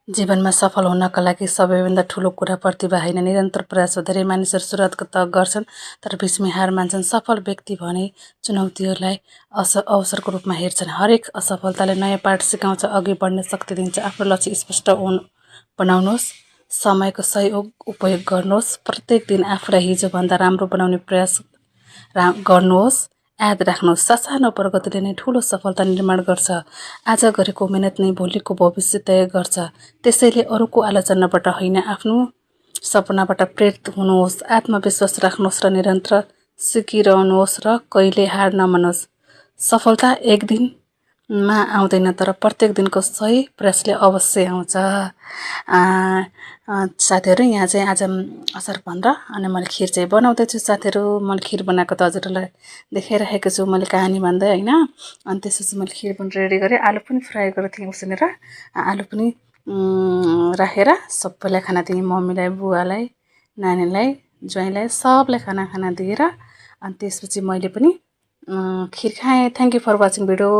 जीवनमा सफल हुनका लागि सबैभन्दा ठुलो कुरा प्रतिभा होइन, निरन्तर प्रयास हो। धेरै मानिसहरू सुरुवात त गर्छन् तर बिचमै हार मान्छन्। सफल व्यक्ति भने चुनौतीहरूलाई अवसरको रूपमा हेर्छन्। हरेक असफलताले नयाँ पाठ सिकाउँछ, अघि बढ्ने शक्ति दिन्छ। आफ्नो लक्ष्य स्पष्ट बनाउनुहोस्, समयको सही उपयोग गर्नुहोस्, प्रत्येक दिन आफूलाई हिजोभन्दा राम्रो बनाउने प्रयास गर्नुहोस्। याद राख्नुहोस्, सानो प्रगतिले नै ठुलो सफलता निर्माण गर्छ। आज गरेको मेहनत नै भोलिको भविष्य तय गर्छ। त्यसैले अरूको आलोचनाबाट होइन, आफ्नो सपनाबाट प्रेरित हुनुहोस्। आत्मविश्वास राख्नुहोस् र निरन्तर सिकिरहनुहोस् र कहिले हार नमान्नुहोस्। सफलता एक दिनमा आउँदैन, तर प्रत्येक दिनको सही प्रयासले अवश्य आउँछ। साथीहरू, यहाँ चाहिँ आज असार 15 अनि मैले खिर चाहिँ बनाउँदैछु। साथीहरू, मैले खिर बनाएको त हजुरहरूलाई देखाइरहेको छु मैले कहानी भन्दै होइन। अनि त्यसपछि मैले खिर पनि रेडी गरेँ, आलु पनि फ्राई गरेको थिएँ उसिनेर, आलु पनि राखेर सबैलाई खाना दिएँ। मम्मीलाई, बुवालाई, नानीलाई, ज्वाइँलाई, सबलाई खाना दिएर अनि त्यसपछि मैले पनि खिर खाएँ। Thank you for watching video.